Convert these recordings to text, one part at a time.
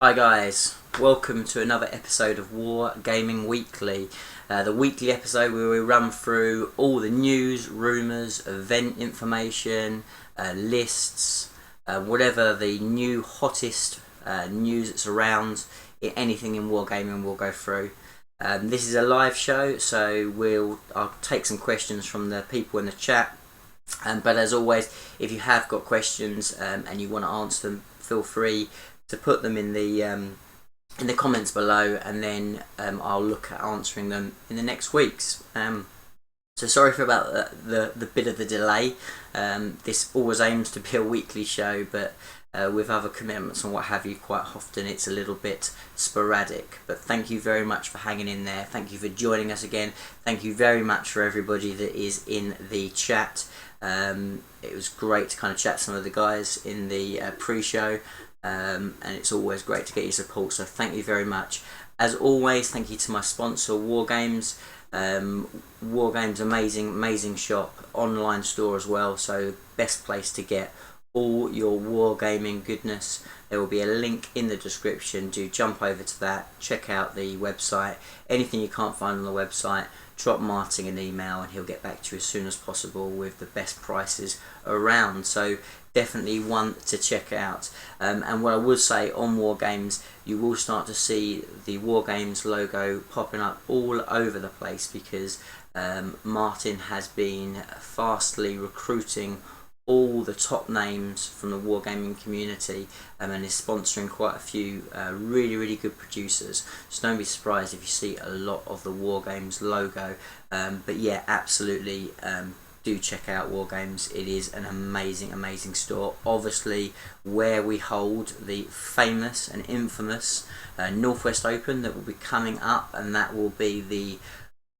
Hi guys, welcome to another episode of Wargaming Weekly, the weekly episode where we run through all the news, rumours, event information, lists, whatever the new hottest news that's around, anything in Wargaming we'll go through. This is a live show, so I'll take some questions from the people in the chat, but as always, if you have got questions and you want to answer them, feel free to put them in the comments below, and then I'll look at answering them in the next weeks. So sorry for about the bit of the delay. This always aims to be a weekly show, but with other commitments and what have you, quite often it's a little bit sporadic. But thank you very much for hanging in there. Thank you for joining us again. Thank you very much for everybody that is in the chat. It was great to kind of chat to some of the guys in the pre-show. And it's always great to get your support, so thank you very much. As always, thank you to my sponsor Wargames. Wargames, amazing shop, online store as well, so best place to get all your wargaming goodness. There will be a link in the description. Do jump over to that, check out the website. Anything you can't find on the website, drop Martin an email and he'll get back to you as soon as possible with the best prices around. So definitely one to check out. And what I would say on Wargames, you will start to see the Wargames logo popping up all over the place, because Martin has been fastly recruiting all the top names from the wargaming community, and is sponsoring quite a few really good producers. So don't be surprised if you see a lot of the Wargames logo. But yeah, absolutely, do check out Wargames. It is an amazing store. Obviously, where we hold the famous and infamous Northwest Open that will be coming up, and that will be the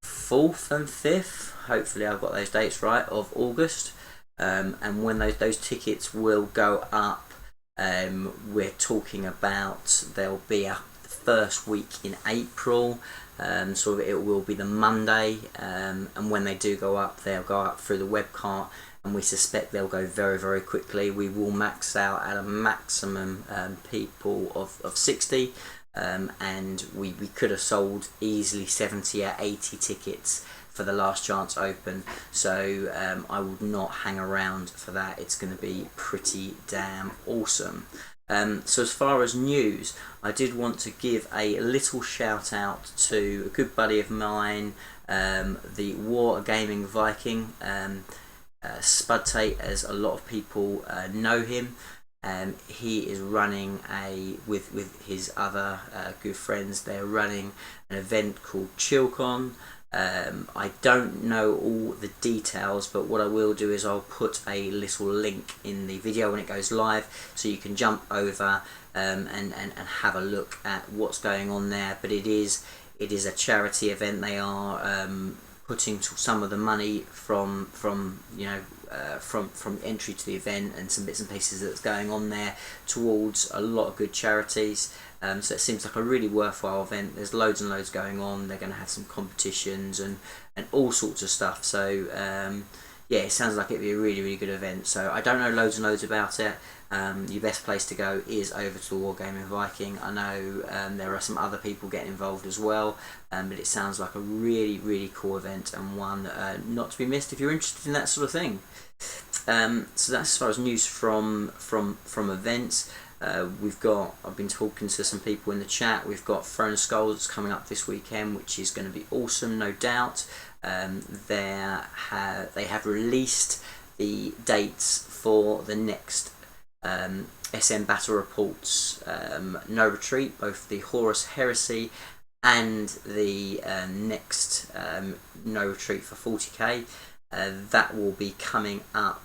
4th and 5th, hopefully I've got those dates right, of August. And when those tickets will go up, we're talking about there'll be a first week in April. So it will be the Monday, and when they do go up, they'll go up through the web cart, and we suspect they'll go very quickly. We will max out at a maximum people of 60, and we could have sold easily 70 or 80 tickets for the last chance open, so I would not hang around for that. It's going to be pretty damn awesome. So as far as news, I did want to give a little shout out to a good buddy of mine, the Wargaming Viking, Spud Tate, as a lot of people know him. He is running with his other good friends, they're running an event called ChillCon. I don't know all the details, but what I will do is I'll put a little link in the video when it goes live, so you can jump over and have a look at what's going on there. But it is a charity event. They are putting some of the money from entry to the event and some bits and pieces that's going on there towards a lot of good charities. So it seems like a really worthwhile event. There's loads and loads going on. They're going to have some competitions and all sorts of stuff. So yeah, it sounds like it'd be a really good event. So I don't know loads and loads about it. Your best place to go is over to the Wargaming Viking. I know there are some other people getting involved as well, but it sounds like a really cool event, and one not to be missed if you're interested in that sort of thing. So that's as far as news from events. I've been talking to some people in the chat. We've got Throne of Skulls coming up this weekend, which is going to be awesome, no doubt. They have released the dates for the next SM Battle Reports No Retreat, both the Horus Heresy and the next No Retreat for 40k. That will be coming up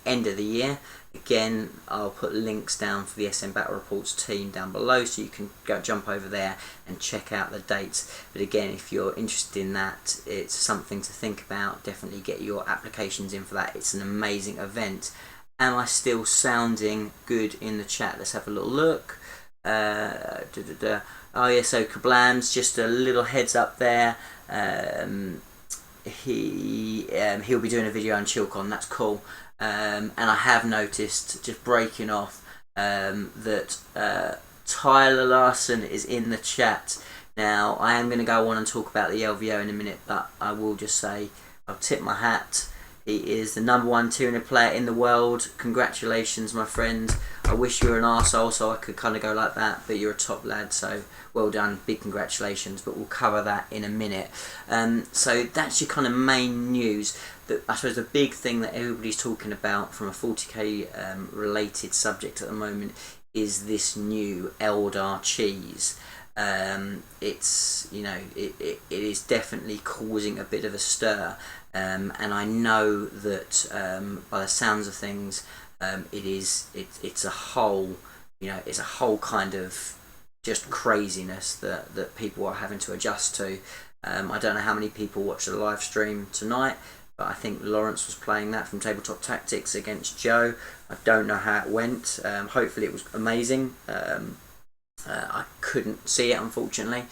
end of the year. Again, I'll put links down for the SM Battle Reports team down below, so you can jump over there and check out the dates. But again, if you're interested in that, it's something to think about. Definitely get your applications in for that. It's an amazing event. Am I still sounding good in the chat? Let's have a little look. Oh yeah, so Kablams, just a little heads up there. He'll be doing a video on ChillCon. That's cool. And I have noticed, just breaking off, that Tyler Larson is in the chat. Now, I am going to go on and talk about the LVO in a minute, but I will just say I'll tip my hat. He is the #1 Tyranny player in the world. Congratulations, my friend. I wish you were an arsehole so I could kind of go like that, but you're a top lad, so well done. Big congratulations, but we'll cover that in a minute. So that's your kind of main news. I suppose the big thing that everybody's talking about from a 40k related subject at the moment is this new Eldar cheese. It's, you know, it is definitely causing a bit of a stir, and I know that by the sounds of things, it's a whole, you know, it's a whole kind of just craziness that people are having to adjust to. I don't know how many people watched the live stream tonight, but I think Lawrence was playing that from Tabletop Tactics against Joe. I don't know how it went. Hopefully it was amazing. I couldn't see it, unfortunately,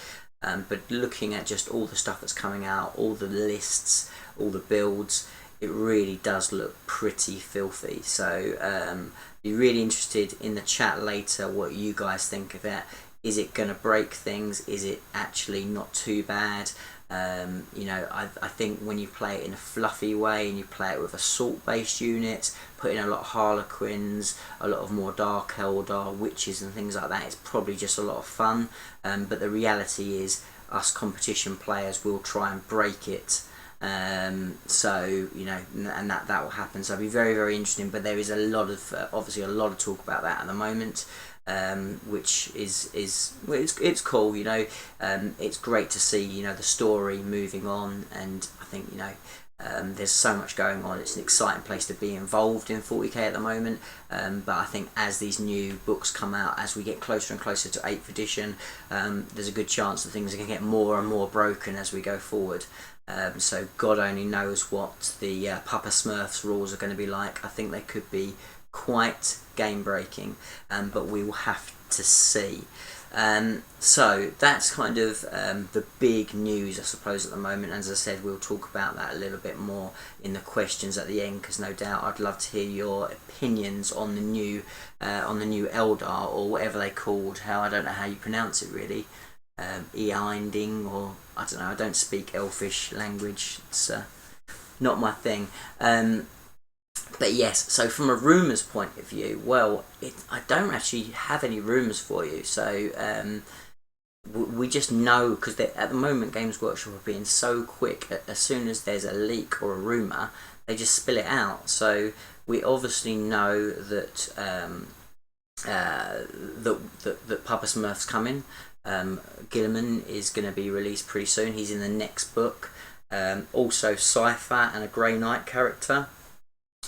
but looking at just all the stuff that's coming out, all the lists, all the builds, it really does look pretty filthy. So be really interested in the chat later what you guys think of it. Is it going to break things? Is it actually not too bad? You know, I think when you play it in a fluffy way and you play it with assault-based units, put in a lot of Harlequins, a lot of more Dark Eldar, witches and things like that, it's probably just a lot of fun. But the reality is, us competition players will try and break it. So, you know, and that will happen. So it'll be very, very interesting. But there is a lot of, obviously a lot of talk about that at the moment. Which is well, it's cool, you know. It's great to see, you know, the story moving on, and I think, you know, there's so much going on. It's an exciting place to be involved in 40k at the moment, but I think as these new books come out, as we get closer and closer to 8th edition, there's a good chance that things are going to get more and more broken as we go forward. So God only knows what the Papa Smurfs rules are going to be like. I think they could be quite game breaking, but we will have to see. So that's kind of the big news, I suppose, at the moment. As I said, we'll talk about that a little bit more in the questions at the end, because no doubt I'd love to hear your opinions on the new Eldar, or whatever they called. I don't know how you pronounce it really. Einding, or I don't know. I don't speak Elfish language. It's not my thing. But yes, so from a rumours point of view, well, I don't actually have any rumours for you. So we just know, because at the moment Games Workshop are being so quick. As soon as there's a leak or a rumour, they just spill it out. So we obviously know that that Papa Smurf's coming. Gilliman is going to be released pretty soon. He's in the next book. Also Cypher and a Grey Knight character.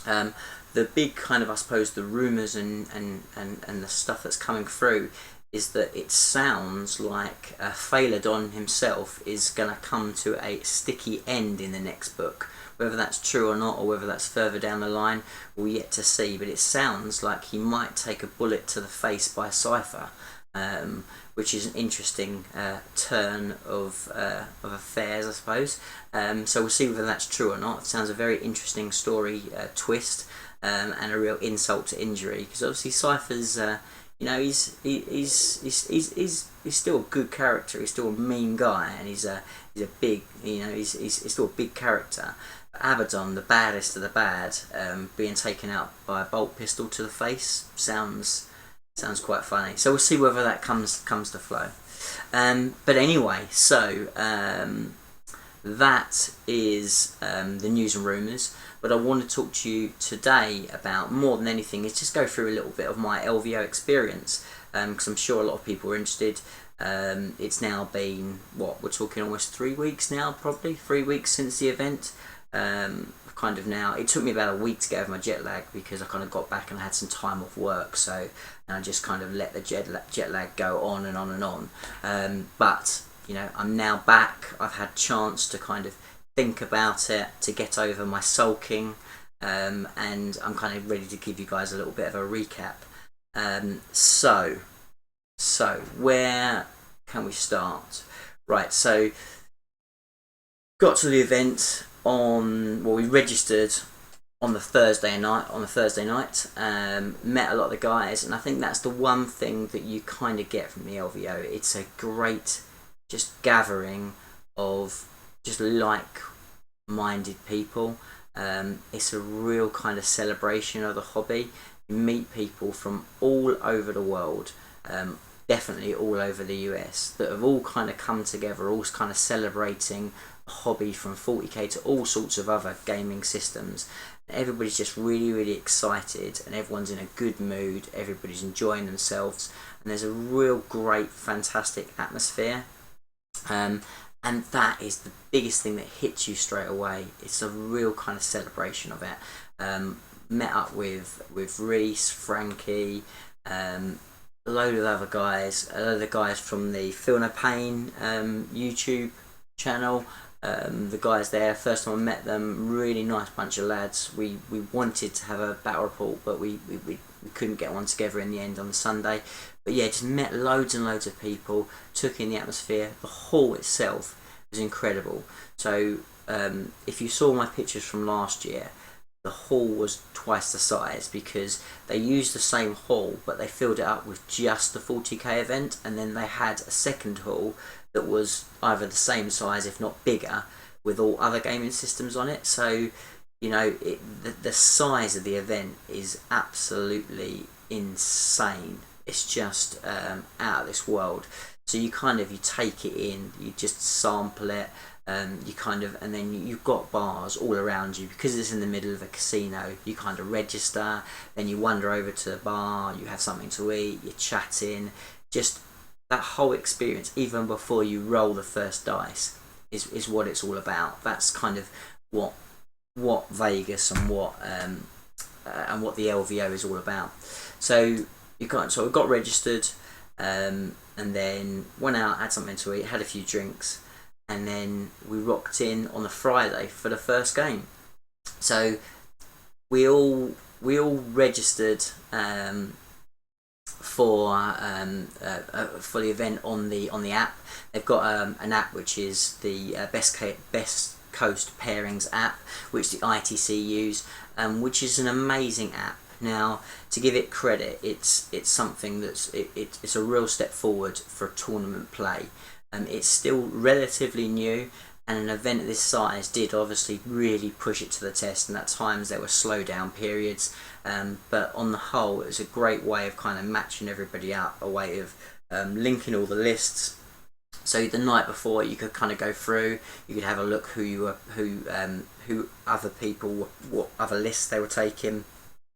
The big kind of, I suppose, the rumours and the stuff that's coming through is that it sounds like Phaladon himself is going to come to a sticky end in the next book. Whether that's true or not, or whether that's further down the line, we're yet to see. But it sounds like he might take a bullet to the face by Cypher, which is an interesting turn of affairs, I suppose. So we'll see whether that's true or not. It sounds a very interesting story twist, and a real insult to injury, because obviously Cypher's, you know, he's still a good character. He's still a mean guy, and he's a big, you know, he's still a big character. Abaddon, the baddest of the bad, being taken out by a bolt pistol to the face sounds quite funny. So we'll see whether that comes to flow. But anyway, so that is the news and rumours. What I want to talk to you today about, more than anything, is just go through a little bit of my LVO experience, because I'm sure a lot of people are interested. It's now been, what, we're talking almost 3 weeks now, probably 3 weeks since the event. Kind of now, it took me about a week to get over my jet lag, because I kind of got back and I had some time off work, so and I just kind of let the jet lag go on and on and on. But you know, I'm now back. I've had chance to kind of think about it, to get over my sulking, and I'm kind of ready to give you guys a little bit of a recap. So where can we start? Right, so got to the event on, well, we registered on the Thursday night. Met a lot of the guys, and I think that's the one thing that you kind of get from the LVO. It's a great just gathering of just like-minded people. It's a real kind of celebration of the hobby. You meet people from all over the world, definitely all over the US, that have all kind of come together, all kind of celebrating a hobby from 40k to all sorts of other gaming systems. Everybody's just really, really excited, and everyone's in a good mood. Everybody's enjoying themselves, and there's a real great, fantastic atmosphere. And that is the biggest thing that hits you straight away. It's a real kind of celebration of it. Met up with Reese, Frankie, a load of other guys, a load of the guys from the Feel No Pain YouTube channel. The guys there, first time I met them, really nice bunch of lads. We wanted to have a battle report, but we couldn't get one together in the end on the Sunday. But yeah, just met loads and loads of people, took in the atmosphere. The hall itself was incredible. So if you saw my pictures from last year, the hall was twice the size, because they used the same hall but they filled it up with just the 40k event, and then they had a second hall that was either the same size if not bigger, with all other gaming systems on it. So you know, the size of the event is absolutely insane. It's just out of this world. So you take it in, you just sample it, and then you've got bars all around you, because it's in the middle of a casino. You kind of register, then you wander over to a bar, you have something to eat, you're chatting. Just that whole experience, even before you roll the first dice, is what it's all about. That's kind of what Vegas and what the LVO is all about. So we got registered, and then went out, had something to eat, had a few drinks, and then we rocked in on the Friday for the first game. So we all registered for the event on the app. They've got an app which is the Best Coast Pairings app, which the ITC use, which is an amazing app. Now, to give it credit, it's something it's a real step forward for tournament play. It's still relatively new, and an event of this size did obviously really push it to the test, and at times there were slowdown periods, but on the whole it was a great way of kind of matching everybody up, a way of linking all the lists. So the night before, you could kind of go through, you could have a look who other people, what other lists they were taking.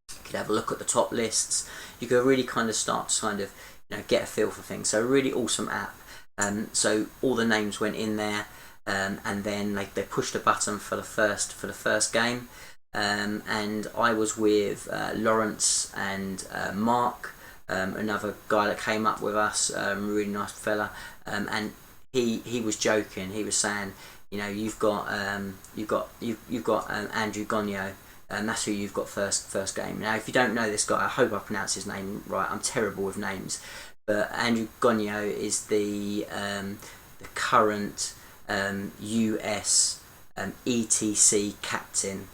You could have a look at the top lists. You could really kind of start to get a feel for things. So a really awesome app. So all the names went in there, and then they pushed a button for the first game, and I was with Lawrence and Mark, another guy that came up with us, really nice fella, and he was joking. He was saying, you've got Andrew Gonyo. That's who you've got first game. Now, if you don't know this guy, I hope I pronounce his name right. I'm terrible with names, but Andrew Gonyo is the current US ETC captain,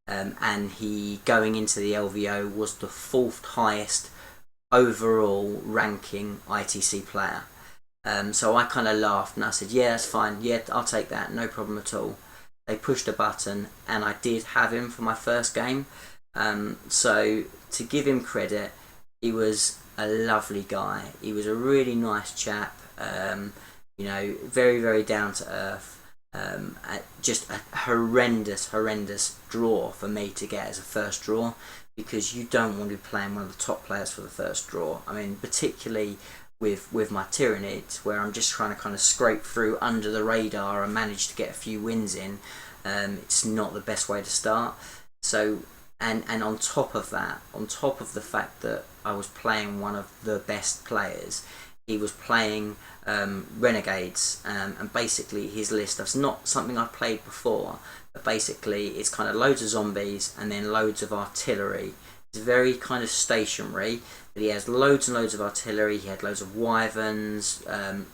and he, going into the LVO, was the 4th highest overall ranking ITC player. So I kind of laughed and I said, yeah, that's fine. Yeah, I'll take that. No problem at all. They pushed a button, and I did have him for my first game. So to give him credit, he was a lovely guy. He was a really nice chap. Very, very down to earth. Just a horrendous draw for me to get as a first draw, because you don't want to be playing one of the top players for the first draw. I mean, particularly with my Tyranids, where I'm just trying to kind of scrape through under the radar and manage to get a few wins in. It's not the best way to start. So, and on top of that, on top of the fact that I was playing one of the best players, he was playing Renegades, and basically his list, that's not something I've played before, but basically it's kind of loads of zombies and then loads of artillery. It's very kind of stationary, but he has loads and loads of artillery. He had loads of wyverns,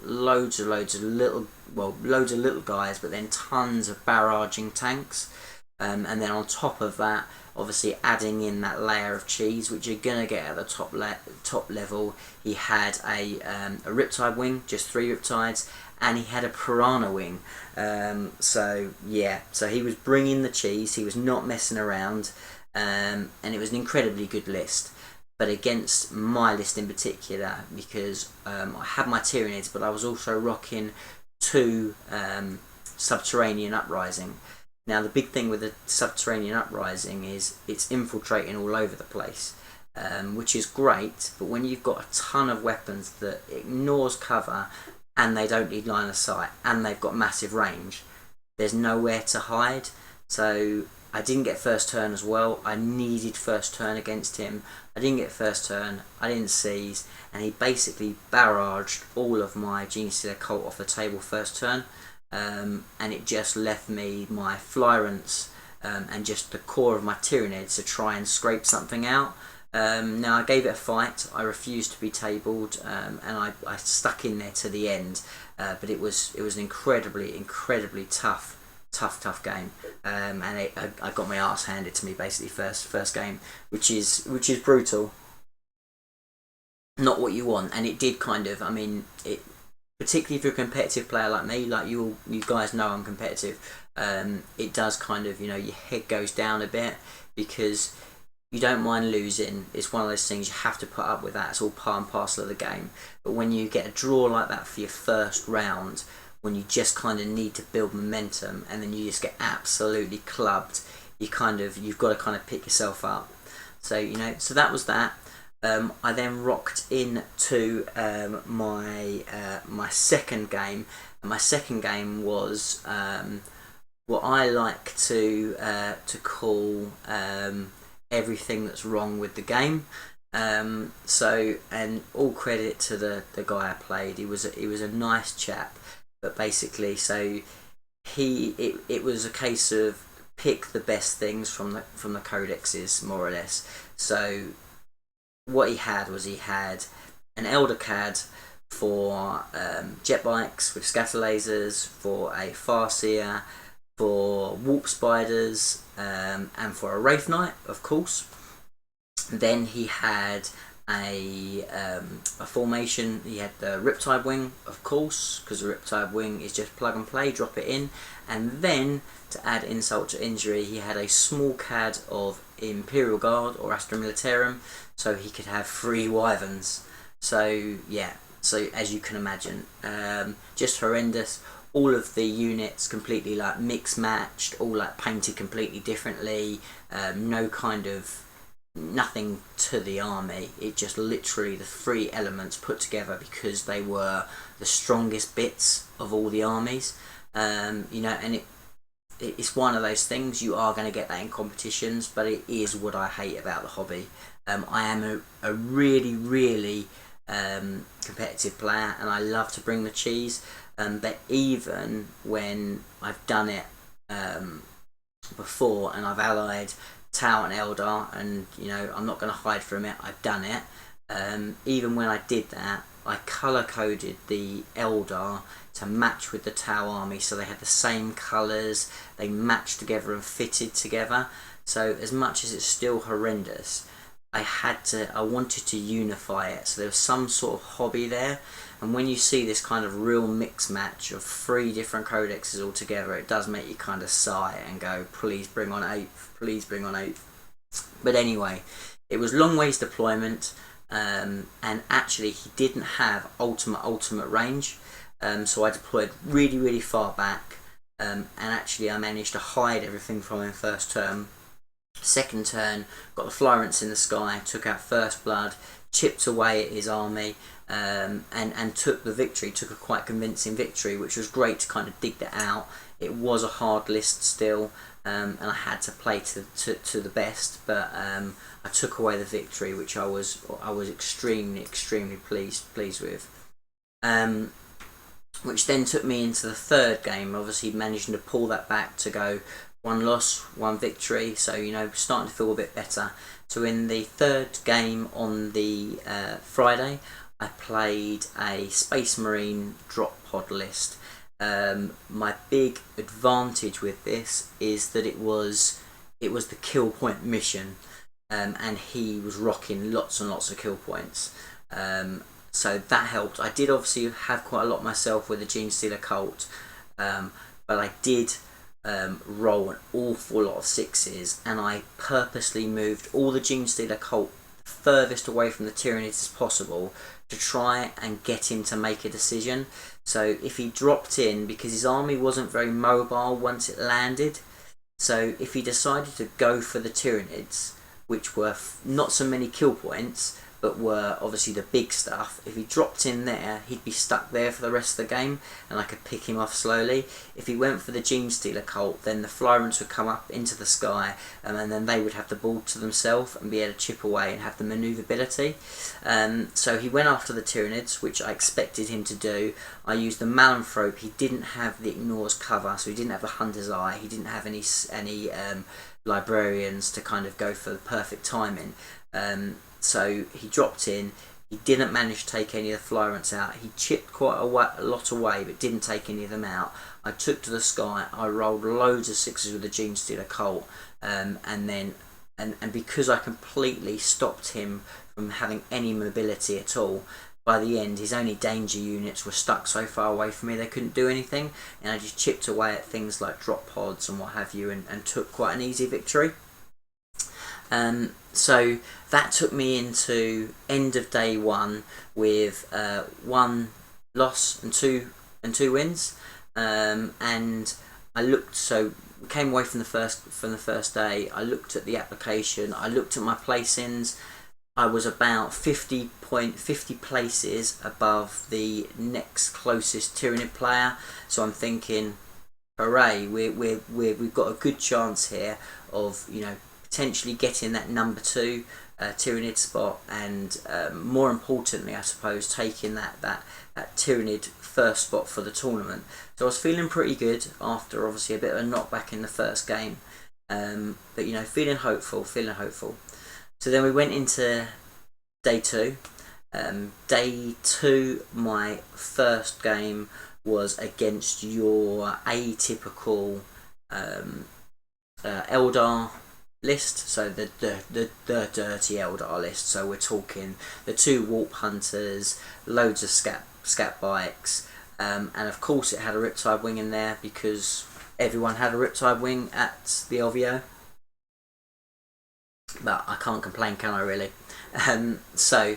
loads of little guys, but then tons of barraging tanks. And then on top of that, obviously adding in that layer of cheese, which you're gonna get at the top level. He had a riptide wing, just 3 riptides, and he had a piranha wing. So yeah, so he was bringing the cheese. He was not messing around, and it was an incredibly good list. But against my list in particular, because I had my Tyranids, but I was also rocking 2 Subterranean Uprising. Now the big thing with the Subterranean Uprising is it's infiltrating all over the place, which is great, but when you've got a ton of weapons that ignores cover, and they don't need line of sight, and they've got massive range, there's nowhere to hide. So I didn't get first turn as well. I needed first turn against him. I didn't get first turn, I didn't seize, and he basically barraged all of my Genius of the Occult off the table first turn, and it just left me my Flyrants and just the core of my Tyranids to try and scrape something out. Now I gave it a fight. I refused to be tabled, and I stuck in there to the end. But it was an incredibly tough game, and I got my arse handed to me basically first game, which is brutal. Not what you want, and it did kind of. I mean, it particularly if you're a competitive player like me, like you guys know I'm competitive. It does kind of, your head goes down a bit because you don't mind losing. It's one of those things you have to put up with that. It's all part and parcel of the game. But when you get a draw like that for your first round, when you just kind of need to build momentum and then you just get absolutely clubbed, you've got to kind of pick yourself up. So so that was that. I then rocked into my second game. And my second game was what I like to call everything that's wrong with the game. So, and all credit to the guy I played. He was a nice chap, but basically, so it was a case of pick the best things from the codexes, more or less. So what he had an Elder Cad for jet bikes with scatter lasers, for a Farseer, for warp spiders, and for a Wraith Knight, of course. Then he had a formation. He had the Riptide Wing, of course, because the Riptide Wing is just plug and play, drop it in. And then, to add insult to injury, he had a small cad of Imperial Guard or Astra Militarum, so he could have 3 Wyverns. So yeah, so as you can imagine, just horrendous. All of the units completely like mix matched, all like painted completely differently. No kind of nothing to the army. It just literally the 3 elements put together because they were the strongest bits of all the armies. And it's one of those things, you are going to get that in competitions, but it is what I hate about the hobby. I am a really competitive player, and I love to bring the cheese. But even when I've done it before, and I've allied Tau and Eldar, and I'm not going to hide from it, I've done it. Even when I did that, I colour coded the Eldar to match with the Tau army, so they had the same colours, they matched together and fitted together. So as much as it's still horrendous, I wanted to unify it, so there was some sort of hobby there. And when you see this kind of real mix match of 3 different codexes all together, it does make you kind of sigh and go, please bring on 8th, please bring on 8th. But anyway, it was long ways deployment, and actually he didn't have ultimate range, so I deployed really far back, and actually I managed to hide everything from him first turn. Second turn, got the Florence in the sky, took out First Blood, chipped away at his army, and took the victory, took a quite convincing victory, which was great to kind of dig that out. It was a hard list still, and I had to play to the best, but I took away the victory, which I was extremely pleased with. Which then took me into the third game, obviously managing to pull that back to go 1 loss, 1 victory, so starting to feel a bit better. So in the third game on the Friday, I played a Space Marine drop pod list. My big advantage with this is that it was it was the kill point mission, and he was rocking lots and lots of kill points. So that helped. I did obviously have quite a lot myself with the Gene Stealer Cult, but I did roll an awful lot of 6s, and I purposely moved all the Gene Stealer Cult furthest away from the Tyranids as possible to try and get him to make a decision. So if he dropped in, because his army wasn't very mobile once it landed, so if he decided to go for the Tyranids, which were not so many kill points, but were obviously the big stuff, if he dropped in there, he'd be stuck there for the rest of the game, and I could pick him off slowly. If he went for the Gene Stealer Cult, then the Flyrants would come up into the sky, and then they would have the ball to themselves and be able to chip away and have the manoeuvrability. So he went after the Tyranids, which I expected him to do. I used the Malanthrope. He didn't have the Ignores cover, so he didn't have the Hunter's Eye. He didn't have any Librarians to kind of go for the perfect timing. So he dropped in. He didn't manage to take any of the Flyrants out. He chipped quite a lot away, but didn't take any of them out. I took to the sky. I rolled loads of 6s with the Gene Stealer Cult, and because I completely stopped him from having any mobility at all, by the end his only danger units were stuck so far away from me they couldn't do anything, and I just chipped away at things like drop pods and what have you, and took quite an easy victory. So that took me into end of day 1 with 1 loss and two wins, and I looked. So we came away from the first day. I looked at the application. I looked at my placings. I was about 50 places above the next closest Tyranid player. So I'm thinking, hooray! We've got a good chance here of, you know, potentially getting that number 2 Tyranid spot, and more importantly, I suppose, taking that Tyranid first spot for the tournament. So I was feeling pretty good after obviously a bit of a knockback in the first game, but you know, feeling hopeful. So then we went into day 2. Day 2, my first game was against your atypical Eldar list, so the dirty Eldar list. So we're talking the 2 Warp Hunters, loads of scat bikes, and of course it had a Riptide Wing in there because everyone had a Riptide Wing at the LVO. But I can't complain, can I really? So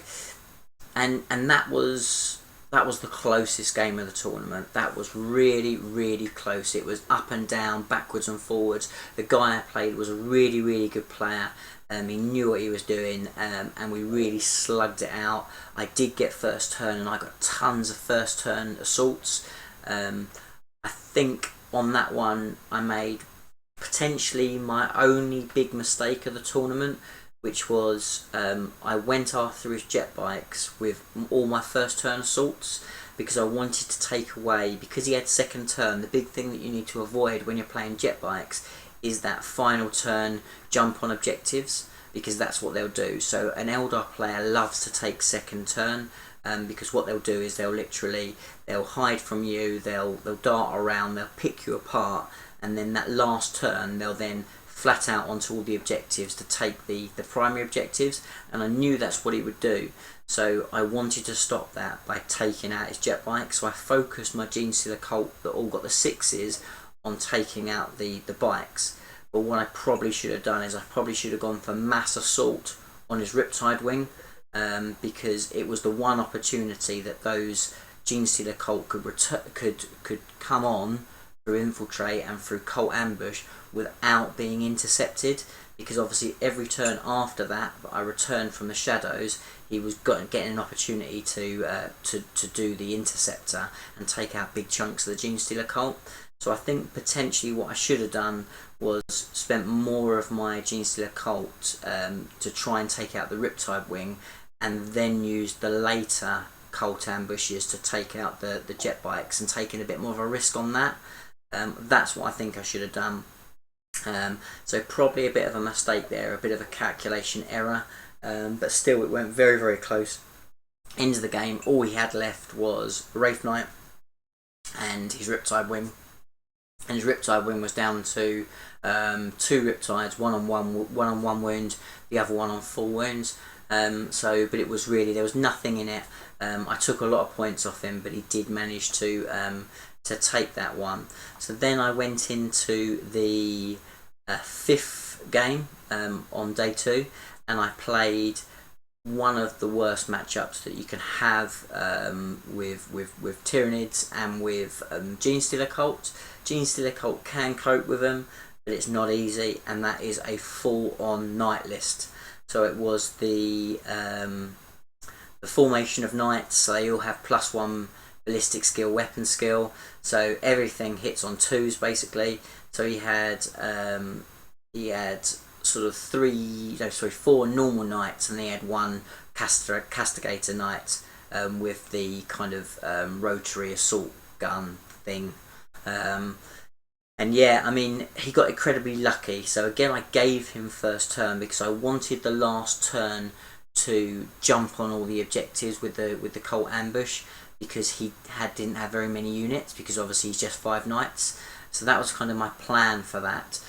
that was the closest game of the tournament. That was really close. It was up and down, backwards and forwards. The guy I played was a really good player. He knew what he was doing, and we really slugged it out. I did get first turn, and I got tons of first turn assaults. I think on that one I made potentially my only big mistake of the tournament, which was I went after his jet bikes with all my first turn assaults, because I wanted to take away, because he had second turn. The big thing that you need to avoid when you're playing jet bikes is that final turn jump on objectives, because that's what they'll do. So an Eldar player loves to take second turn, because what they'll do is they'll hide from you, they'll dart around, they'll pick you apart, and then that last turn they'll then flat out onto all the objectives to take the primary objectives, and I knew that's what he would do. So I wanted to stop that by taking out his jet bike. So I focused my Gene Stealer Cult that all got the 6s on taking out the bikes. But what I probably should have done is I probably should have gone for mass assault on his Riptide Wing, because it was the one opportunity that those Gene Stealer Cult could come on through infiltrate and through cult ambush without being intercepted, because obviously every turn after that I returned from the shadows, he was getting an opportunity to do the interceptor and take out big chunks of the Gene Stealer Cult. So I think potentially what I should have done was spent more of my Gene Stealer Cult to try and take out the Riptide Wing, and then use the later cult ambushes to take out the jet bikes, and taking a bit more of a risk on that. That's what I think I should have done. So probably a bit of a mistake there, a bit of a calculation error, but still it went very close. Into the game, all he had left was Wraith Knight and his Riptide Wing. and his Riptide wing was down to 2 Riptides, one on one wound, the other one on full wounds. But it was really, there was nothing in it. I took a lot of points off him, but he did manage to take that one. So then I went into the 5th game on day 2, and I played one of the worst matchups that you can have with Tyranids and with Genestealer Cult. Genestealer Cult can cope with them, but it's not easy, and that is a full-on Knight list. So it was the formation of Knights, so they all have +1 ballistic skill, weapon skill, so everything hits on 2s basically. So he had sort of 4 normal Knights, and he had 1 Castigator Knight with the kind of rotary assault gun thing. And yeah, I mean, he got incredibly lucky. So again, I gave him first turn because I wanted the last turn to jump on all the objectives with the Cult Ambush, because he didn't have very many units, because obviously he's just 5 Knights. So that was kind of my plan for that.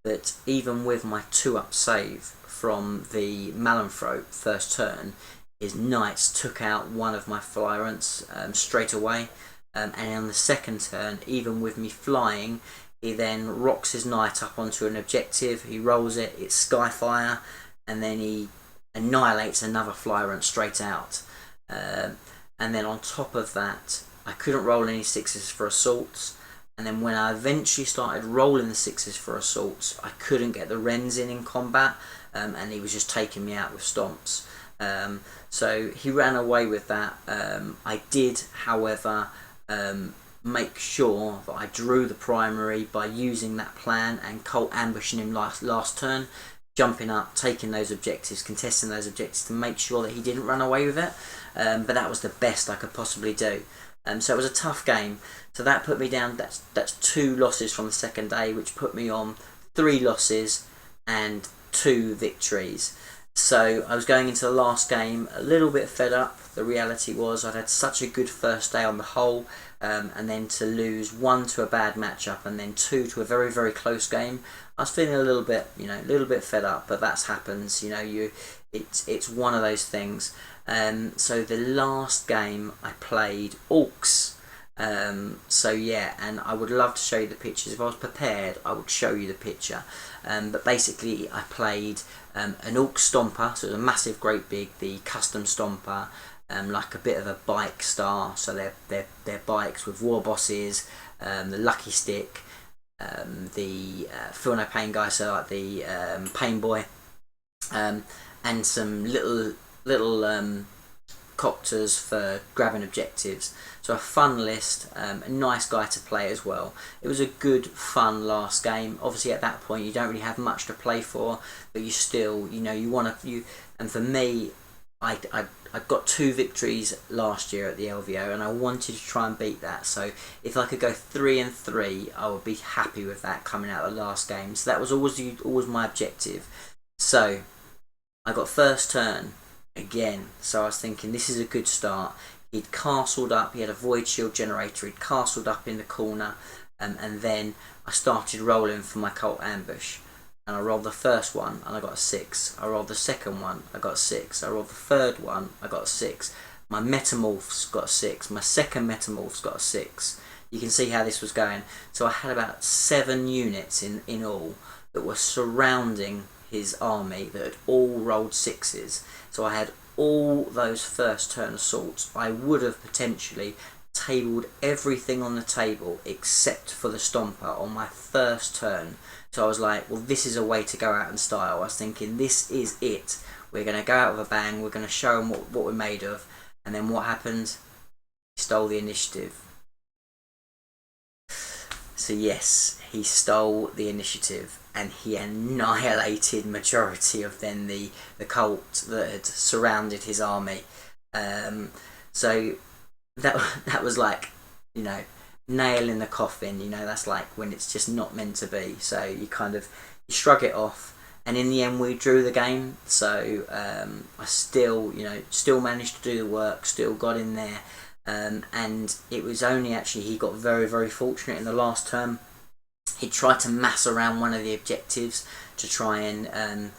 But even with my 2-up save from the Malanthrope first turn, his Knights took out one of my Flyrants straight away. And on the second turn, even with me flying, he then rocks his Knight up onto an objective, he rolls it, it's Skyfire, and then he annihilates another Flyrant straight out. And then on top of that, I couldn't roll any 6s for assaults, and then when I eventually started rolling the 6s for assaults, I couldn't get the Wrens in combat, and he was just taking me out with stomps. So he ran away with that. I did, however, make sure that I drew the primary by using that plan and Cult ambushing him last turn, jumping up, taking those objectives, contesting those objectives to make sure that he didn't run away with it. But that was the best I could possibly do. So it was a tough game. So that put me down, that's 2 losses from the second day, which put me on 3 losses and 2 victories. So I was going into the last game a little bit fed up. The reality was I'd had such a good first day on the whole, and then to lose 1 to a bad matchup and then 2 to a very, very close game, I was feeling a little bit fed up. But that happens, it's one of those things. So the last game I played Orcs. So yeah, and I would love to show you the pictures. If I was prepared, I would show you the picture. But basically, I played an Orc Stomper, so it was a massive, great big, the custom Stomper, like a bit of a bike star. So they're bikes with war bosses, the Lucky Stick, the Feel No Pain guy, so like the Pain Boy, and some little copters for grabbing objectives. So a fun list, a nice guy to play as well. It was a good, fun last game. Obviously at that point you don't really have much to play for, but you still, and for me, I got 2 victories last year at the LVO, and I wanted to try and beat that. So if I could go 3-3, I would be happy with that coming out of the last game. So that was always my objective. So I got first turn again, so I was thinking this is a good start. He'd castled up, he had a void shield generator, he'd castled up in the corner, and then I started rolling for my Cult ambush, and I rolled the first one and I got a 6, I rolled the second one, I got a 6, I rolled the third one, I got a 6, my Metamorph's got a 6, my second Metamorph's got a 6. You can see how this was going. So I had about 7 units in all that were surrounding his army that had all rolled 6s. So I had all those first turn assaults. I would have potentially tabled everything on the table except for the Stomper on my first turn. So I was like, well, this is a way to go out in style. I was thinking, this is it. We're going to go out with a bang. We're going to show them what we're made of. And then what happened? He stole the initiative. So yes, he stole the initiative, and he annihilated majority of then the cult that had surrounded his army. So that was like, nail in the coffin. That's like when it's just not meant to be. So you shrug it off, and in the end we drew the game. So I still managed to do the work, still got in there. And it was only actually he got very, very fortunate in the last turn. he tried to mass around one of the objectives to try and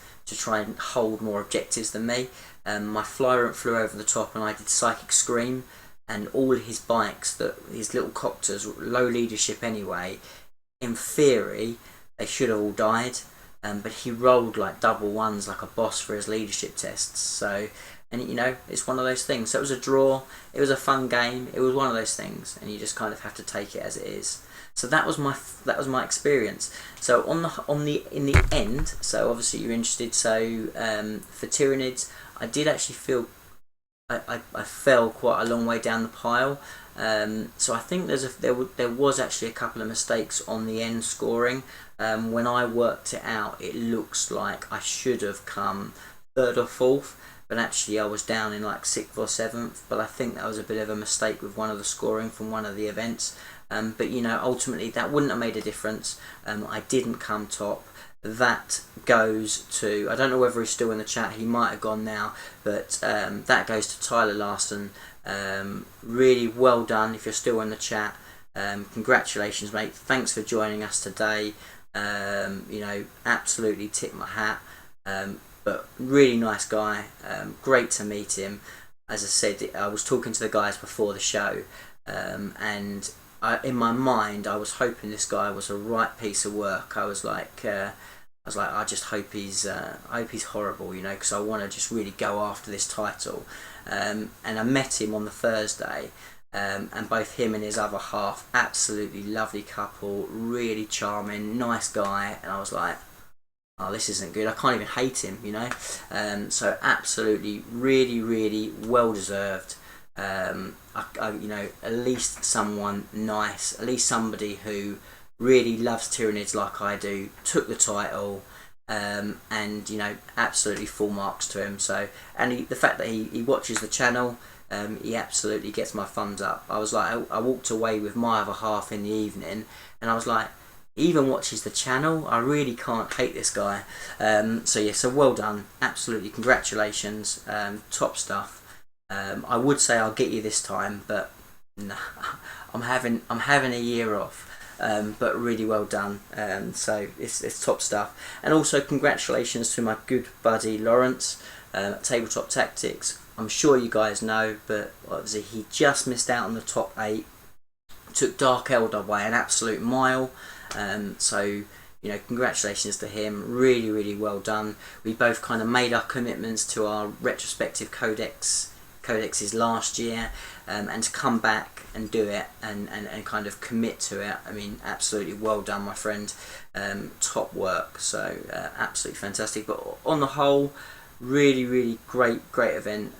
hold more objectives than me. My Flyrant flew over the top and I did Psychic Scream, and all his bikes, his little copters, low leadership anyway, in theory they should have all died, but he rolled like double ones like a boss for his leadership tests. So, and you know, it's one of those things. So it was a draw, it was a fun game, it was one of those things, and you just kind of have to take it as it is. So that was my experience. So in the end, so obviously you're interested. So for Tyranids, I did actually feel I fell quite a long way down the pile. So I think there was actually a couple of mistakes on the end scoring. When I worked it out, it looks like I should have come 3rd or 4th, but actually I was down in like 6th or 7th. But I think that was a bit of a mistake with one of the scoring from one of the events. But you know, ultimately that wouldn't have made a difference. I didn't come top. That goes to, I don't know whether he's still in the chat, he might have gone now, but that goes to Tyler Larson. Really well done if you're still in the chat. Congratulations, mate. Thanks for joining us today. You know, absolutely tip my hat. But really nice guy. Great to meet him. As I said, I was talking to the guys before the show, and in my mind I was hoping this guy was a right piece of work. I was like, I just hope he's horrible, you know, because I want to just really go after this title. And I met him on the Thursday, and both him and his other half, absolutely lovely couple, really charming, nice guy, and I was like, oh, this isn't good. I can't even hate him, you know. So absolutely, really, really well deserved. You know, at least someone nice, at least somebody who really loves Tyranids like I do, took the title, and you know, absolutely full marks to him. So, and the fact that he watches the channel, he absolutely gets my thumbs up. I was like, I walked away with my other half in the evening, and I was like, he even watches the channel. I really can't hate this guy. So yeah, so well done, absolutely, congratulations, top stuff. I would say I'll get you this time, but nah, I'm having a year off. But really well done. So it's top stuff. And also congratulations to my good buddy Lawrence at Tabletop Tactics. I'm sure you guys know, but obviously he just missed out on the top 8. Took Dark Elder by an absolute mile. So you know, congratulations to him. Really, really well done. We both kind of made our commitments to our retrospective codexes last year, and to come back and do it and kind of commit to it, I mean, absolutely well done, my friend. Top work. So absolutely fantastic. But on the whole, really, really great event.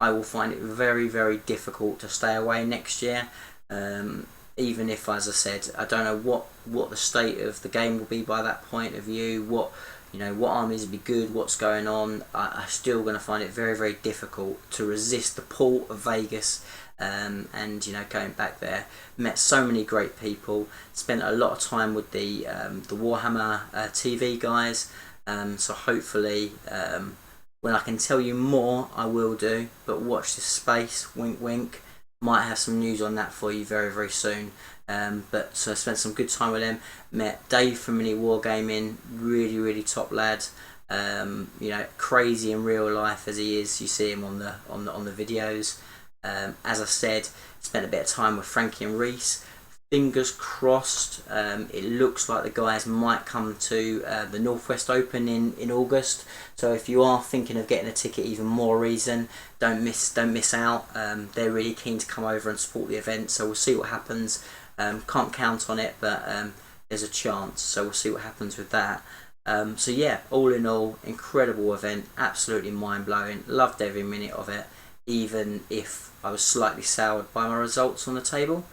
I will find it very, very difficult to stay away next year, even if, as I said, I don't know what the state of the game will be by that point of view, what armies will be good, what's going on. I'm still going to find it very, very difficult to resist the pull of Vegas, and you know, going back there, met so many great people, spent a lot of time with the Warhammer TV guys, so hopefully when I can tell you more I will do, but watch this space, wink wink, might have some news on that for you very, very soon. But so I spent some good time with them. Met Dave from Mini Wargaming, really, really top lad. You know, crazy in real life as he is. You see him on the videos. As I said, spent a bit of time with Frankie and Reese. Fingers crossed. It looks like the guys might come to the Northwest Open in August. So if you are thinking of getting a ticket, even more reason. Don't miss out. They're really keen to come over and support the event. So we'll see what happens. Can't count on it, but there's a chance. So we'll see what happens with that. So yeah, all in all, incredible event. Absolutely mind blowing. Loved every minute of it, even if I was slightly soured by my results on the table.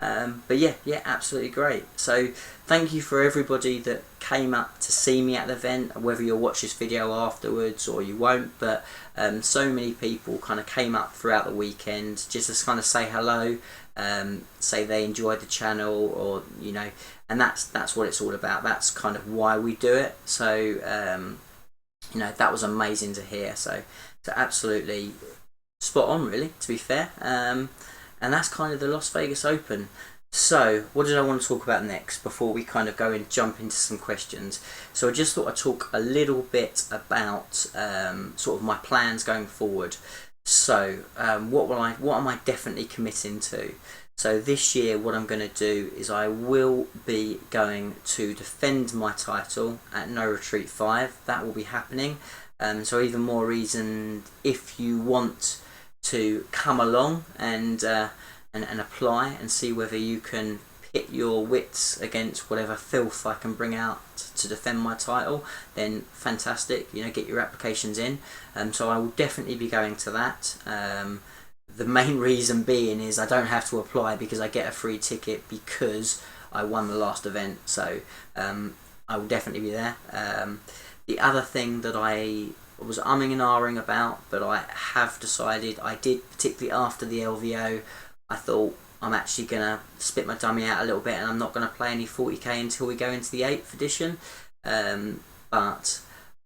But yeah, absolutely great. So thank you for everybody that came up to see me at the event, whether you'll watch this video afterwards or you won't, but so many people kind of came up throughout the weekend just to kind of say hello, say they enjoyed the channel, or you know, and that's what it's all about. That's kind of why we do it. So you know, that was amazing to hear. So absolutely spot on, really, to be fair. And that's kind of the Las Vegas Open. So, what did I want to talk about next before we kind of go and jump into some questions? So, I just thought I'd talk a little bit about sort of my plans going forward. So, what am I definitely committing to? So this year, what I'm going to do is I will be going to defend my title at No Retreat 5. That will be happening. So even more reason if you want to come along and apply and see whether you can pit your wits against whatever filth I can bring out to defend my title, then fantastic. You know, get your applications in. So I will definitely be going to that. The main reason being is I don't have to apply because I get a free ticket because I won the last event. So I will definitely be there. The other thing that I was umming and ahhing about, but I have decided, I did particularly after the LVO, I thought I'm actually going to spit my dummy out a little bit and I'm not going to play any 40k until we go into the 8th edition. But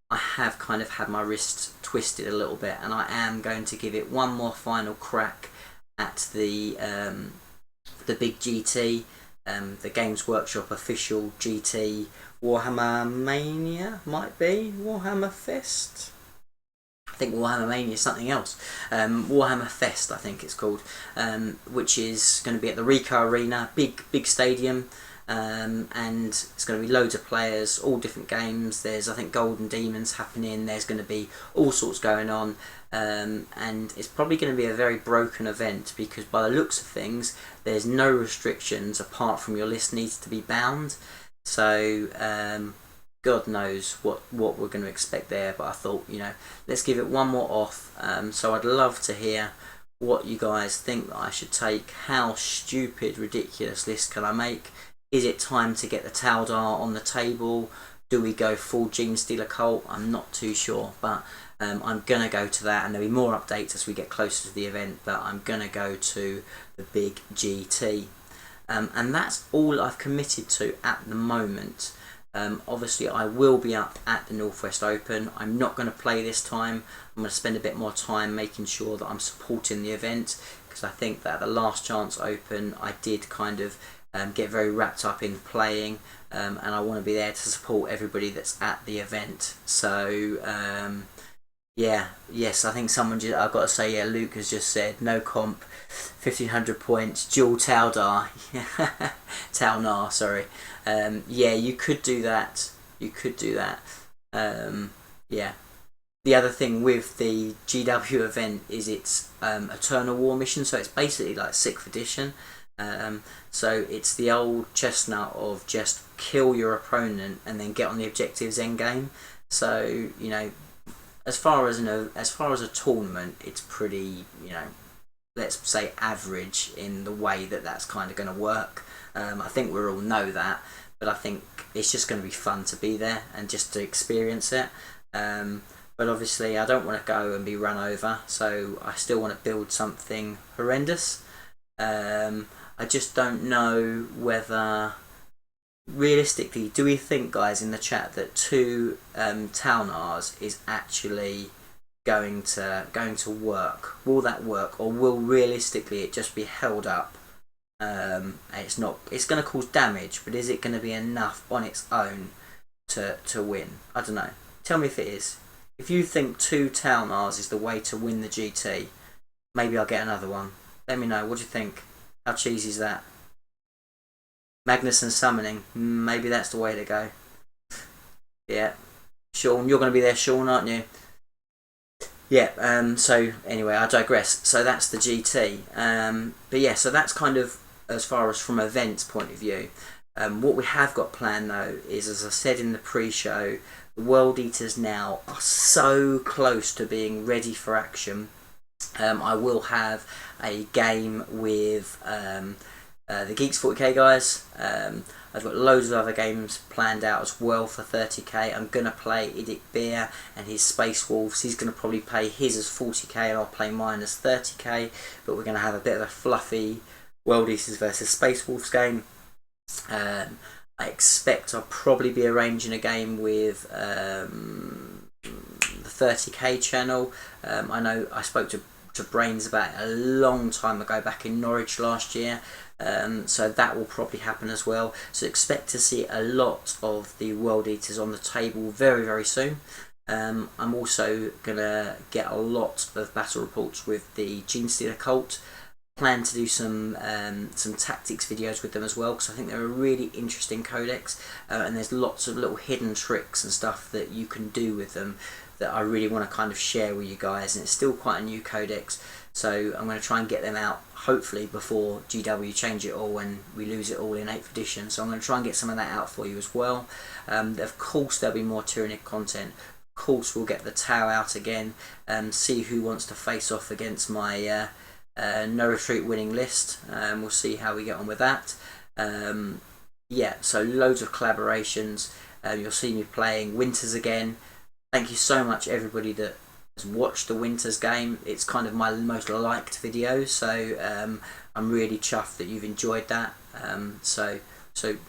I have kind of had my wrist twisted a little bit and I am going to give it one more final crack at the big GT, the Games Workshop official GT Warhammer Mania, might be Warhammer Fest. I think Warhammer Mania is something else. Warhammer Fest, I think it's called, which is going to be at the Rico Arena, big stadium, and it's going to be loads of players, all different games. There's, I think, Golden Demons happening. There's going to be all sorts going on, and it's probably going to be a very broken event because by the looks of things, there's no restrictions apart from your list needs to be bound. So God knows what we're going to expect there, but I thought, you know, let's give it one more off. So I'd love to hear what you guys think that I should take. How stupid, ridiculous list can I make? Is it time to get the Taldar on the table? Do we go full Gene Stealer cult? I'm not too sure, but I'm going to go to that, and there'll be more updates as we get closer to the event, but I'm going to go to the big GT. And that's all I've committed to at the moment. Obviously I will be up at the Northwest Open. I'm not going to play this time. I'm going to spend a bit more time making sure that I'm supporting the event, because I think that at the Last Chance Open I did kind of get very wrapped up in playing, and I want to be there to support everybody that's at the event. So yes, I think someone just, I've got to say, Luke has just said no comp, 1500 points, dual Taldar. Talnar, sorry. Yeah, you could do that. Yeah. The other thing with the GW event is it's Eternal War mission, so it's basically like 6th edition. So it's the old chestnut of just kill your opponent and then get on the objectives end game. So, you know, as far as a tournament, it's pretty, you know, let's say average in the way that that's kind of going to work. I think we all know that, but I think it's just going to be fun to be there and just to experience it. But obviously I don't want to go and be run over, so I still want to build something horrendous. I just don't know whether, realistically, do we think, guys, in the chat, that 2 Talnars is actually going to work? Will that work, or will realistically it just be held up? It's not. It's going to cause damage, but is it going to be enough on its own to win? I don't know. Tell me if it is. If you think 2 Talnars is the way to win the GT, maybe I'll get another one. Let me know. What do you think? How cheesy is that? Magnus and summoning. Maybe that's the way to go. Yeah. Sean, you're going to be there, Sean, aren't you? Yeah, so anyway, I digress. So that's the GT. But yeah, so that's kind of as far as from events point of view. What we have got planned though is, as I said in the pre-show, the World Eaters now are so close to being ready for action. I will have a game with the Geeks 40k guys. I've got loads of other games planned out as well for 30k. I'm going to play Edict Beer and his Space Wolves. He's going to probably play his as 40k and I'll play mine as 30k. But we're going to have a bit of a fluffy World Eaters versus Space Wolves game. I expect I'll probably be arranging a game with the 30k channel. I know I spoke to brains about it a long time ago, back in Norwich last year. So that will probably happen as well. So expect to see a lot of the World Eaters on the table very, very soon. I'm also going to get a lot of battle reports with the Gene Stealer cult. Plan to do some tactics videos with them as well, because I think they're a really interesting codex, and there's lots of little hidden tricks and stuff that you can do with them that I really want to kind of share with you guys. And it's still quite a new codex, so I'm going to try and get them out hopefully before GW change it all and we lose it all in 8th edition. So I'm going to try and get some of that out for you as well. Of course there'll be more Tyranid content. Of course we'll get the Tau out again, see who wants to face off against my no retreat winning list. We'll see how we get on with that. Yeah, so loads of collaborations. You'll see me playing Winters again. Thank you so much everybody that has watched the Winters game. It's kind of my most liked video, so I'm really chuffed that you've enjoyed that. So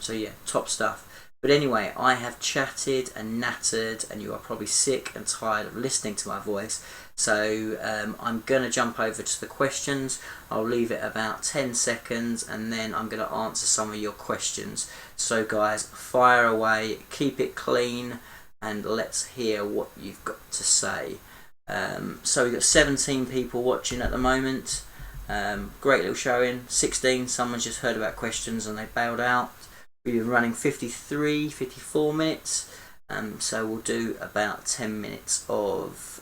yeah, top stuff. But anyway, I have chatted and nattered, and you are probably sick and tired of listening to my voice. So I'm going to jump over to the questions. I'll leave it about 10 seconds and then I'm going to answer some of your questions. So guys, fire away, keep it clean, and let's hear what you've got to say. So we've got 17 people watching at the moment. Great little showing. 16, someone just heard about questions and they bailed out. We've been running 54 minutes. So we'll do about 10 minutes of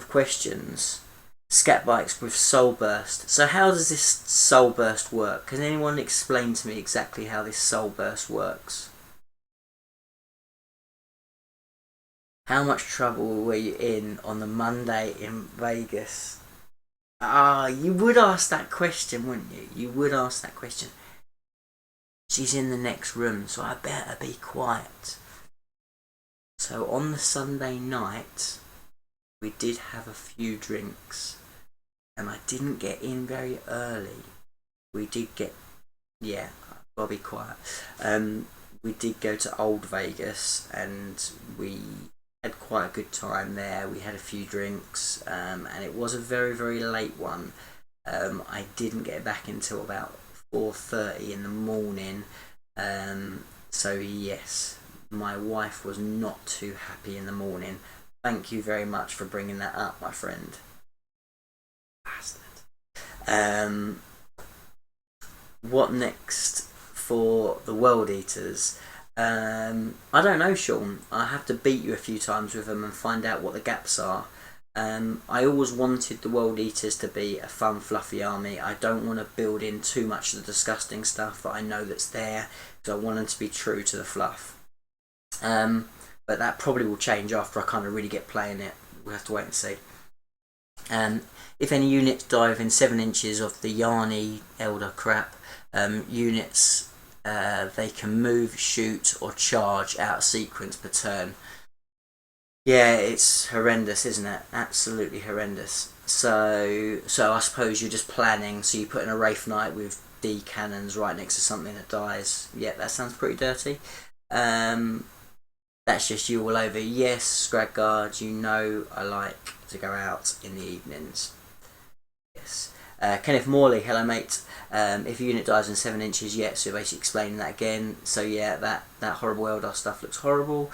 questions. Scat bikes with soul burst. So how does this soul burst work? Can anyone explain to me exactly how this soul burst works? How much trouble were you in on the Monday in Vegas? You would ask that question, wouldn't you? You would ask that question. She's in the next room, so I better be quiet. So on the Sunday night, we did have a few drinks, and I didn't get in very early. We did get, yeah, I'll be quiet. We did go to Old Vegas, and we had quite a good time there. We had a few drinks, and it was a very, very late one. I didn't get back until about 4:30 in the morning. So yes, my wife was not too happy in the morning. Thank you very much for bringing that up, my friend. Bastard. What next for the World Eaters? I don't know, Sean. I have to beat you a few times with them and find out what the gaps are. I always wanted the World Eaters to be a fun, fluffy army. I don't want to build in too much of the disgusting stuff that I know that's there, because I want them to be true to the fluff. But that probably will change after I kind of really get playing it. We'll have to wait and see. If any units die within 7 inches of the Yarny Elder crap, units they can move, shoot, or charge out of sequence per turn. Yeah, it's horrendous, isn't it? Absolutely horrendous. So I suppose you're just planning. So you put in a Wraith Knight with D cannons right next to something that dies. Yeah, that sounds pretty dirty. That's just you all over. Yes, Scrag Guard, you know I like to go out in the evenings. Yes. Kenneth Morley, hello mate. If a unit dies in 7 inches, yeah, so basically explaining that again. So yeah, that horrible Eldar stuff looks horrible.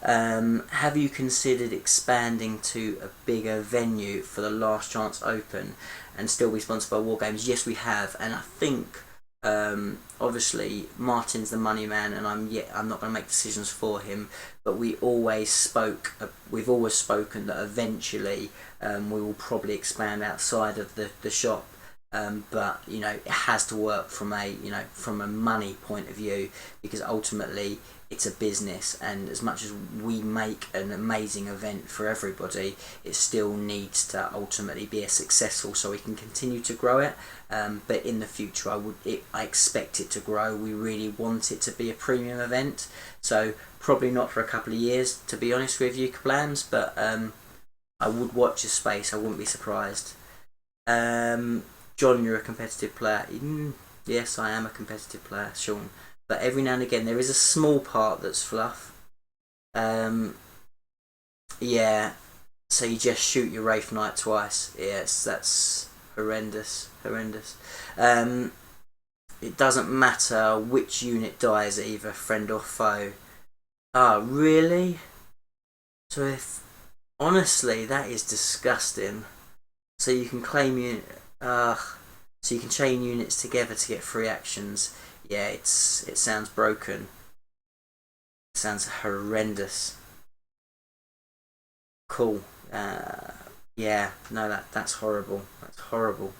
Have you considered expanding to a bigger venue for the Last Chance Open and still be sponsored by Wargames? Yes, we have, and I think obviously Martin's the money man, and I'm not going to make decisions for him, but we've always spoken that eventually we will probably expand outside of the shop. But you know, it has to work from a money point of view, because ultimately it's a business, and as much as we make an amazing event for everybody, it still needs to ultimately be successful so we can continue to grow it. But in the future, I expect it to grow. We really want it to be a premium event, so probably not for a couple of years, to be honest with you, Kablams, but I would watch a space. I wouldn't be surprised. John, you're a competitive player. Yes, I am a competitive player, Sean. But every now and again, there is a small part that's fluff. Yeah. So you just shoot your Wraith Knight twice. Yes, that's horrendous. It doesn't matter which unit dies, either friend or foe. Ah, really? So if... Honestly, that is disgusting. So you can claim unit... so you can chain units together to get free actions. Yeah, it sounds broken. It sounds horrendous. Cool. Yeah, no, that's horrible. That's horrible.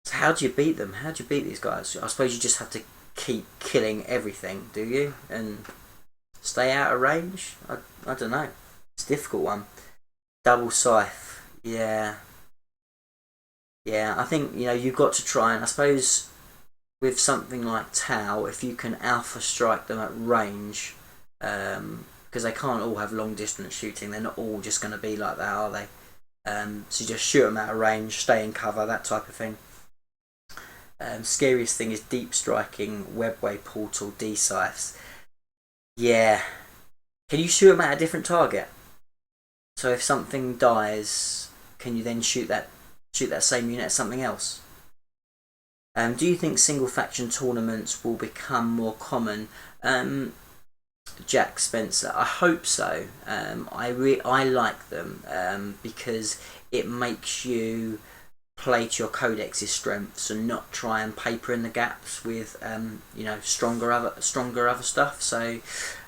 So how do you beat them? How do you beat these guys? I suppose you just have to keep killing everything, do you? And stay out of range? I don't know. It's a difficult one. Double scythe. Yeah. Yeah, I think, you've got to try, and I suppose with something like Tau, if you can alpha strike them at range, because they can't all have long distance shooting, they're not all just going to be like that, are they? So you just shoot them out of range, stay in cover, that type of thing. Scariest thing is deep striking, webway portal, D-scythes. Yeah. Can you shoot them at a different target? So if something dies, can you then shoot that same unit at something else? Do you think single faction tournaments will become more common? Jack Spencer, I hope so. I like them because it makes you play to your codex's strengths and not try and paper in the gaps with stronger other stuff. So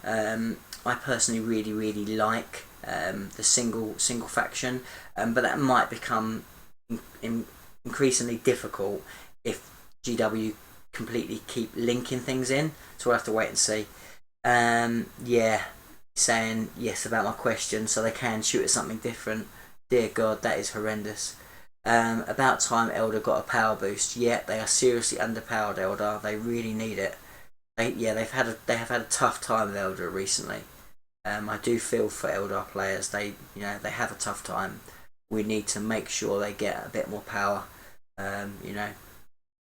I personally really like the single faction, but that might become increasingly difficult if GW completely keep linking things in. So we'll have to wait and see. Yeah, saying yes about my question, so they can shoot at something different. Dear God, that is horrendous. About time Elder got a power boost. Yeah, they are seriously underpowered, Elder. They really need it. They have had a tough time with Elder recently. I do feel for Eldar players. They have a tough time. We need to make sure they get a bit more power.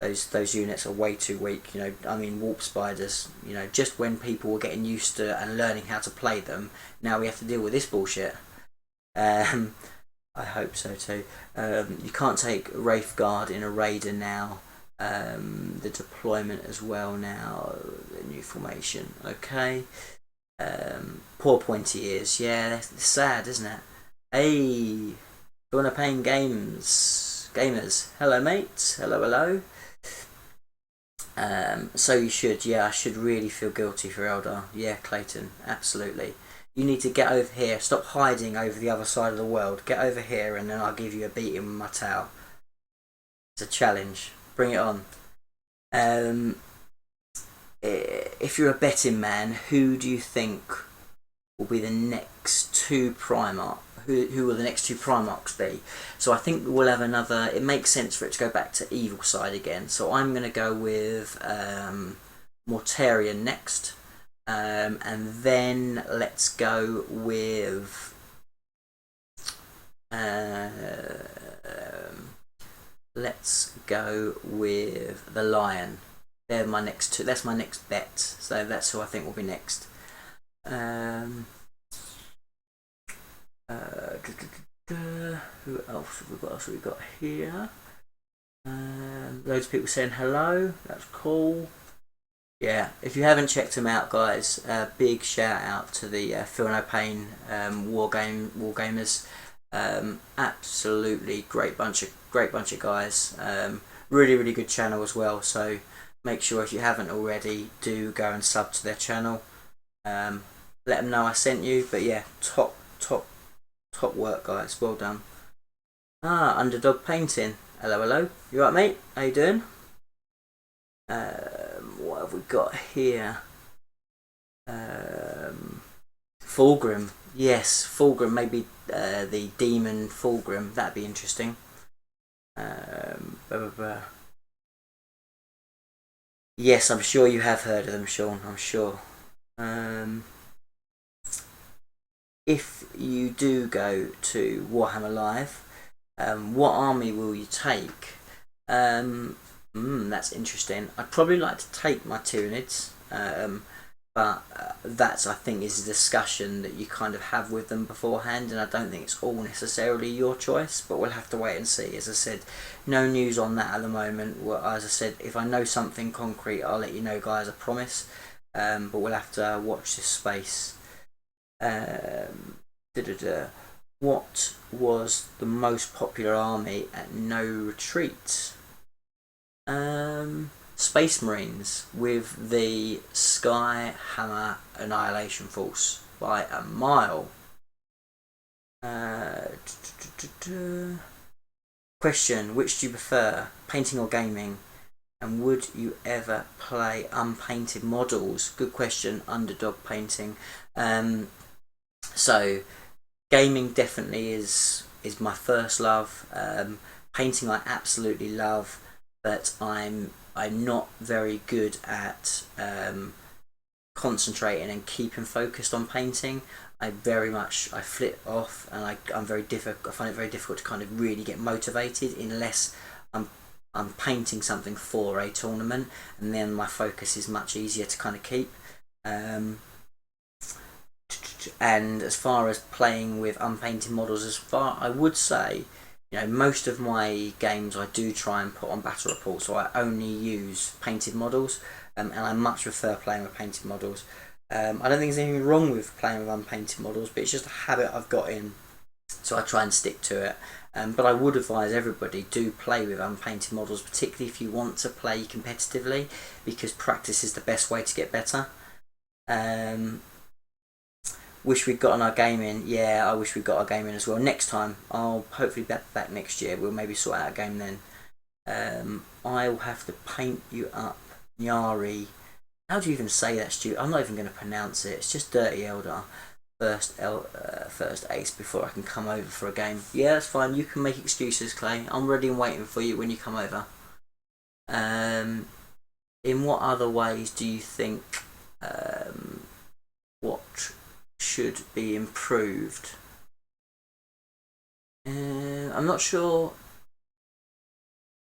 Those units are way too weak. Warp spiders. Just when people were getting used to and learning how to play them, now we have to deal with this bullshit. I hope so too. You can't take Wraith Guard in a Raider now. The deployment as well now. The new formation. Okay. Poor pointy ears. Yeah, that's sad, isn't it? Hey, Gonna Pain Gamers. Hello, mate. Hello. So you should. Yeah, I should really feel guilty for Eldar. Yeah, Clayton. Absolutely. You need to get over here. Stop hiding over the other side of the world. Get over here, and then I'll give you a beating with my towel. It's a challenge. Bring it on. If you're a betting man, who do you think will be the next two Primarch? Who will the next two Primarchs be? So I think we'll have another... It makes sense for it to go back to Evil Side again. So I'm going to go with Mortarion next. And then let's go with... let's go with the Lion. They're my next two. That's my next bet. So that's who I think will be next. Who else have we got? Else have we got here? Loads of people saying hello. That's cool. Yeah, if you haven't checked them out, guys, big shout out to the Feel No Pain Wargamers. Absolutely great bunch of guys. Really good channel as well. So make sure if you haven't already, do go and sub to their channel. Let them know I sent you. But yeah, top work, guys. Well done. Underdog Painting. Hello. You right, mate? How you doing? What have we got here? Fulgrim. Yes, Fulgrim. Maybe the Demon Fulgrim. That'd be interesting. Yes, I'm sure you have heard of them, Sean. I'm sure. If you do go to Warhammer Live, what army will you take? That's interesting. I'd probably like to take my Tyranids. but that's, I think, is a discussion that you kind of have with them beforehand, and I don't think it's all necessarily your choice, but we'll have to wait and see. As I said, no news on that at the moment. Well, as I said, if I know something concrete, I'll let you know, guys, I promise. But we'll have to watch this space. What was the most popular army at No Retreat? Space Marines with the Sky Hammer Annihilation Force by a mile. Question: which do you prefer, painting or gaming? And would you ever play unpainted models? Good question. Underdog painting. So gaming definitely is my first love. Painting I absolutely love, but I'm not very good at concentrating and keeping focused on painting. I flip off, and I find it very difficult to kind of really get motivated unless I'm painting something for a tournament, and then my focus is much easier to kind of keep. And as far as playing with unpainted models, I would say, most of my games I do try and put on battle reports, so I only use painted models, and I much prefer playing with painted models. I don't think there's anything wrong with playing with unpainted models, but it's just a habit I've got in, so I try and stick to it. But I would advise everybody do play with unpainted models, particularly if you want to play competitively, because practice is the best way to get better. Wish we'd gotten our game in. Yeah, I wish we'd got our game in as well. Next time, I'll hopefully be back next year. We'll maybe sort out a game then. I'll have to paint you up, Nyari. How do you even say that, Stu? I'm not even going to pronounce it. It's just Dirty Elder. First ace before I can come over for a game. Yeah, that's fine. You can make excuses, Clay. I'm ready and waiting for you when you come over. In what other ways do you think what should be improved? I'm not sure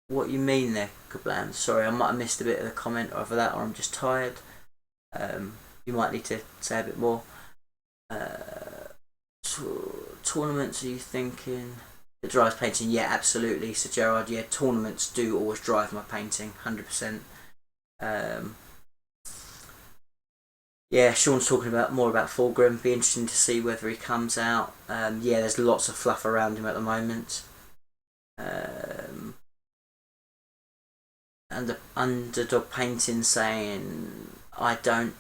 what you mean there, Kablam. Sorry, I might have missed a bit of the comment over that, or I'm just tired. You might need to say a bit more. Tournaments, are you thinking? It drives painting? Yeah, absolutely, Sir Gerard. Yeah, tournaments do always drive my painting, 100%. Yeah, Sean's talking more about Fulgrim. Be interesting to see whether he comes out. Yeah, there's lots of fluff around him at the moment. And the underdog painting saying, I don't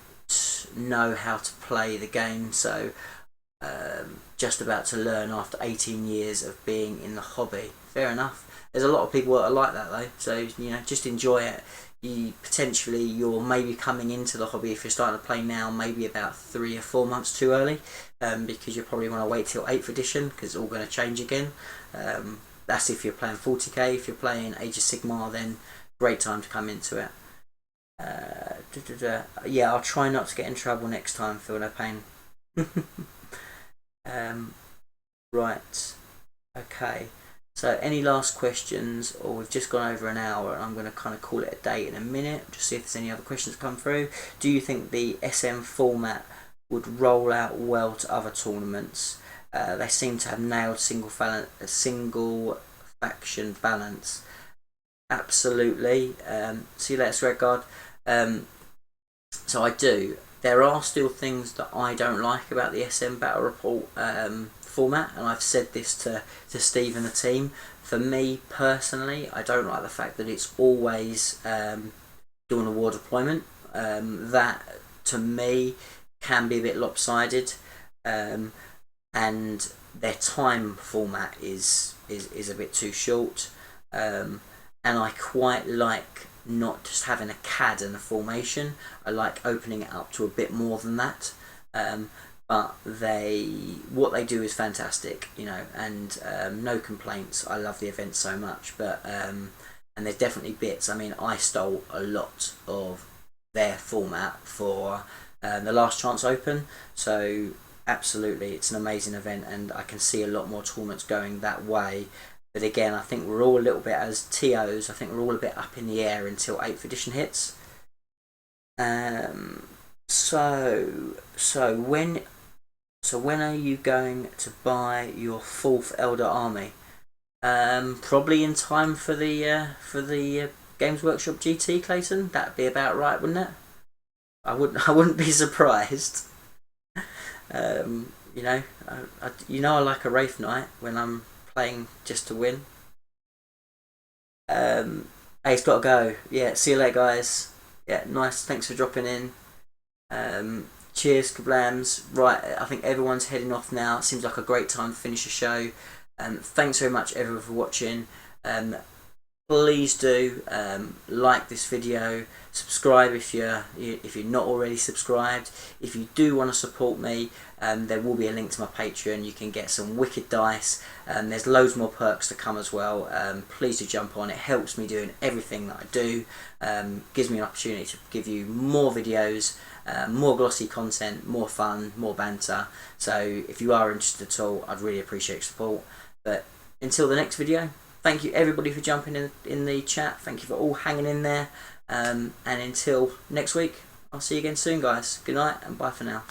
know how to play the game, so just about to learn after 18 years of being in the hobby. Fair enough. There's a lot of people that are like that though, so just enjoy it. You're maybe coming into the hobby, if you're starting to play now, maybe about 3 or 4 months too early, because you probably want to wait till 8th edition, because it's all going to change again. That's if you're playing 40k. If you're playing Age of Sigmar, then great time to come into it. Yeah, I'll try not to get in trouble next time, Phil No Pain. Right, okay, so any last questions, or we've just gone over an hour and I'm going to kind of call it a day in a minute, just see if there's any other questions come through. Do you think the SM format would roll out well to other tournaments? They seem to have nailed single faction balance. Absolutely. See you later, Sweatguard. So I do. There are still things that I don't like about the SM Battle Report format, and I've said this to Steve and the team. For me personally, I don't like the fact that it's always doing a war deployment. That to me can be a bit lopsided, and their time format is a bit too short. And I quite like not just having a CAD and a formation. I like opening it up to a bit more than that. But what they do is fantastic, and no complaints. I love the event so much, but and there's definitely bits. I mean, I stole a lot of their format for the Last Chance Open, so absolutely, it's an amazing event, and I can see a lot more tournaments going that way. But again, I think we're all a little bit, as TOs, I think we're all a bit up in the air until 8th edition hits. So when are you going to buy your fourth Elder Army? Probably in time for the Games Workshop GT, Clayton. That'd be about right, wouldn't it? I wouldn't be surprised. You know, I like a Wraith Knight when I'm playing just to win. Hey, it's got to go. Yeah, see you later, guys. Yeah, nice. Thanks for dropping in. Cheers, kablams. Right, I think everyone's heading off now. It seems like a great time to finish the show. Thanks very much, everyone, for watching. Please do like this video, subscribe if you're not already subscribed. If you do want to support me, there will be a link to my Patreon. You can get some wicked dice. There's loads more perks to come as well. Please do jump on. It helps me doing everything that I do. Gives me an opportunity to give you more videos, more glossy content, more fun, more banter. So if you are interested at all, I'd really appreciate your support. But until the next video, thank you everybody for jumping in the chat. Thank you for all hanging in there. And until next week, I'll see you again soon, guys. Good night and bye for now.